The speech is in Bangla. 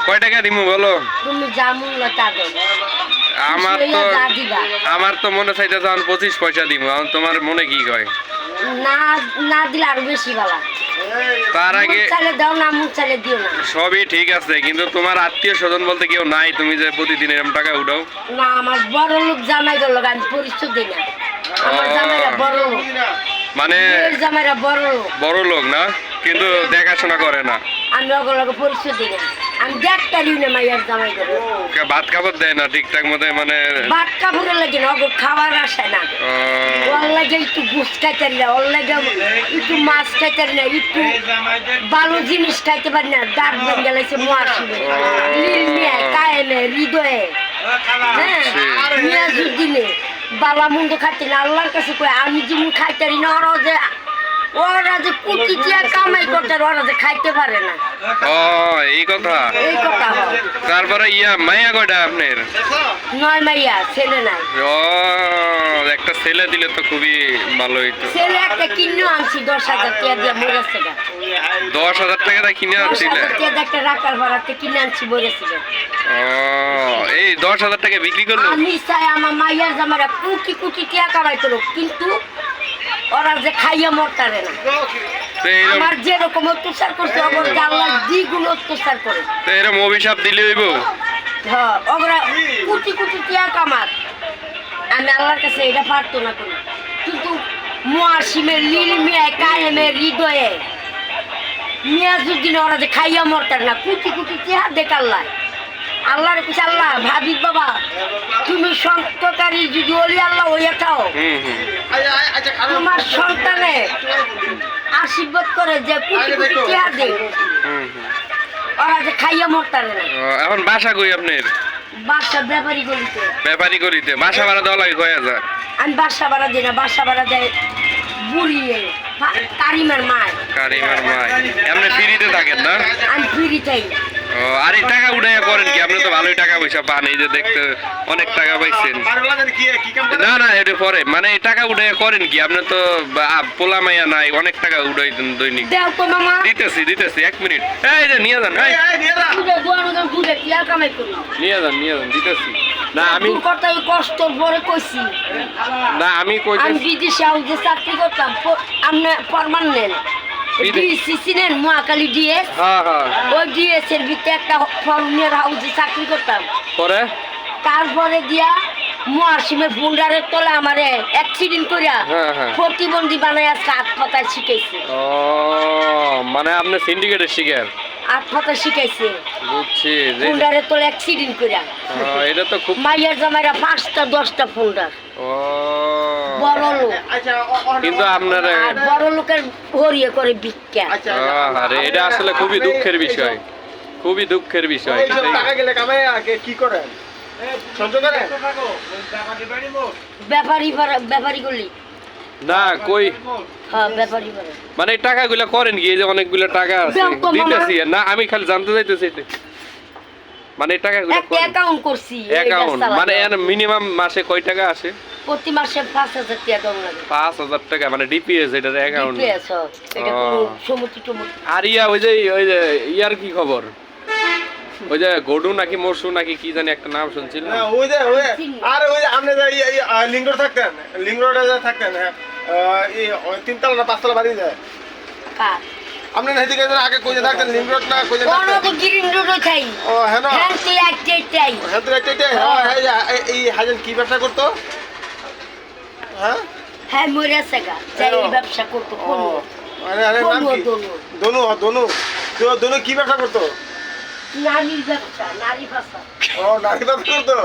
কয় টাকা দিমু বলো? তুমি জামুন লতা দাও। আমার তো মনে চাইতেছে এখন 25 পয়সা দিমু। এখন তোমার মনে কি কয়? না না দিলে আরো বেশি ভালো। তার আগে চালে দাও না, মুখ চালে দিও না। সবই ঠিক আছে, কিন্তু তোমার আত্মীয় স্বজন বলতে কেউ নাই? তুমি যে প্রতিদিন এরকম টাকা উঠাও। না, আমার বড় লোক জামাই গেল, আমি পরিচয় দিই না। আমার জামাইরা বড় লোক, মানে জামাইরা বড় লোক। বড় লোক না, কিন্তু দেখাশোনা করে না। আমি ওগুলোকে পরিচয় দিই না। আমি দেখতারিও না মাইয়ার জামাই গেল। ভাত কাপড় দেয় না ঠিকঠাক মতো, মানে ভাত কাপড়ের লাগে না, ওকে খাবার আসে না। ওর লাগে একটু ঘুষ খাইতে পারি না, ওর লাগে একটু মাছ খাইতে পারি না, একটু ভালো জিনিস খাইতে পারি না। দাঁত ভেঙে গেছে মহাশিবে, কায়েমে, হৃদয়ে, হ্যাঁ মিয়াজুদ্দিনে বালা মন্দ খাইতে না। আল্লাহর কাছে কই আমি যেমন খাইতে পারি না, ওরা যে কুটি দিয়া কামাই করতে, ওরা যে খাইতে পারে না। ও এই কথা। এই কথা হয়। তারপরে মাইয়া কয়টা আপনার? 9 মাইয়া, ছেলে নাই। ও একটা ছেলে দিলে তো খুবই ভালো হইতো। ছেলে একটা কিনে আনছি 10,000 টাকা দিয়ে, মরেছে গা। 10,000 টাকা দিয়ে কিনে আনছিলে? 10,000 টাকা একটা রাখার ভাড়াতে কিনে আনছি, মরেছে গা। ও এই 10,000 টাকা বিক্রি করলো? আমি চাই আমার মাইয়ার জামাইরা কোটি কোটি টাকা কামাই করুক, কিন্তু ওরা যে খাইয়া মরতারে না। আমার যেরকম অত্যাচার করছে, ওরা আল্লাহ দ্বিগুণ অত্যাচার করে। তো এরকম অভিশাপ দিলে হইব? হ্যাঁ, ওরা কোটি কোটি টাকা কামাত। আমি আল্লাহর কাছে এটা প্রার্থনা করি, কিন্তু মুয়াসিমের লিলমিয়ায় কায়েমের হৃদয়ে মিয়াজুদ্দিন ওরা যে খাইয়া মরতার না, কোটি কোটি টাকা দেখাল্লাহ। আল্লাহর কাছে আল্লাহ ভাবি বাবা, তুমি সন্তকারী যদি ওলি আল্লাহ হইয়া থাও, তোমার সন্তানে আশীর্বাদ করে যে কোটি কোটি টাকা দে, ওরা যে খাইয়া মরতারে না। এখন বাসা কই আপনার? বাসা ব্যাপারী গলিতে। ব্যাপারী গলিতে? বাসা ভাড়া দেওয়া লাগে কয় হাজার? আমি বাসা ভাড়া দিই না, বাসা ভাড়া দেয় বুড়িয়ে কারিমার মায়। কারিমার মায়। আপনি ফ্রিতে থাকেন না? আমি ফ্রি চাই। ও আর এই টাকা উঠাইয়া করেন কি? আপনি তো ভালোই টাকা পয়সা পান, এই যে দেখতে অনেক টাকা পাইছেন। না না এটা পরে, মানে এই টাকা উঠাইয়া করেন কি? আপনি তো পোলা মাইয়া নাই, অনেক টাকা উঠাইতেন দৈনিক। দেও তো মামা। দিতেছি 1 মিনিট। এই যে নিয়ে যান, নিয়ে যান দিতেছি। না আমি কষ্ট পরে কইছি না, আমি আমি বিদেশে হাউজে চাকরি করতাম, আপনি পার্মানেন্ট ডিএসসিনেন মহাকালী ডিএস। হ্যাঁ হ্যাঁ, ওই ডিএস এর ভিতরে একটা ফর্মের হাউজে চাকরি করতাম। পরে তারপরে দিয়া মুয়াসিমের ফুন্ডারের তলে আমারে অ্যাক্সিডেন্ট করিয়া প্রতিবন্ধী বানাইয়া হাত পাতায় শিখাইছে। ও মানে আপনি সিন্ডিকেটের শিকার? হাত পাতা শিখাইছে, বুঝছি। ফুন্ডারের তলে অ্যাক্সিডেন্ট করিয়া। এটা তো খুব মাইয়ার জামাইরা 5টা 10টা ফুন্ডার। ও বড় লোক, কিন্তু আপনার বড় লোকের হরিয়ে করে ভিক্ষা। আরে এটা আসলে খুবই দুঃখের বিষয়, খুবই দুঃখের বিষয়। টাকা গেলে কামাই কি করেন? সঞ্চয় করেন? ব্যাপারী গলি না কই? হ্যাঁ, ব্যাপারী করে। মানে এই টাকাগুলো করেন কি? এই যে অনেকগুলো টাকা আছে দিতেছি না, আমি খালি জানতে চাইতেছি এটা মানে এই টাকাগুলো একটা অ্যাকাউন্ট করছি। অ্যাকাউন্ট মানে মিনিমাম মাসে কয় টাকা আসে? প্রতি মাসে 5,000 টাকা দাম লাগে। 5,000 টাকা মানে ডিপিএস? এটা অ্যাকাউন্ট ডিপিএস এটা কোনো সমতি টমতি। আর ওই যে ইয়ার কি খবর? ওই যে গডু নাকি মরসু নাকি কি জানি একটা নাম শুনছিলাম। ওই যে আর ওই আপনি যে লিংরোড থাকতেন, লিংরোডে থাকতেন, হ্যাঁ এই 3তলা না 5তলা বাড়ি যায় কার? আপনি না এদিকে আগে কইতে থাকতেন লিংরোড না কইতে থাকতেন? ওনো তো গ্রিন রোড চাই। ও হ্যাঁ না, হ্যাঁ তুই একটাই চাই। হ্যাঁ তো একটাই। এই হাজার কি ব্যবসা করতো? হ্যাঁ হ্যাঁ মরে সেগা চাই ব্যবসা করতে কোন? আরে নাম কি? দনু কি ব্যবসা করতো? নারীর ব্যবসা, নারী ভাষা। ও নারী ব্যবসা করতো।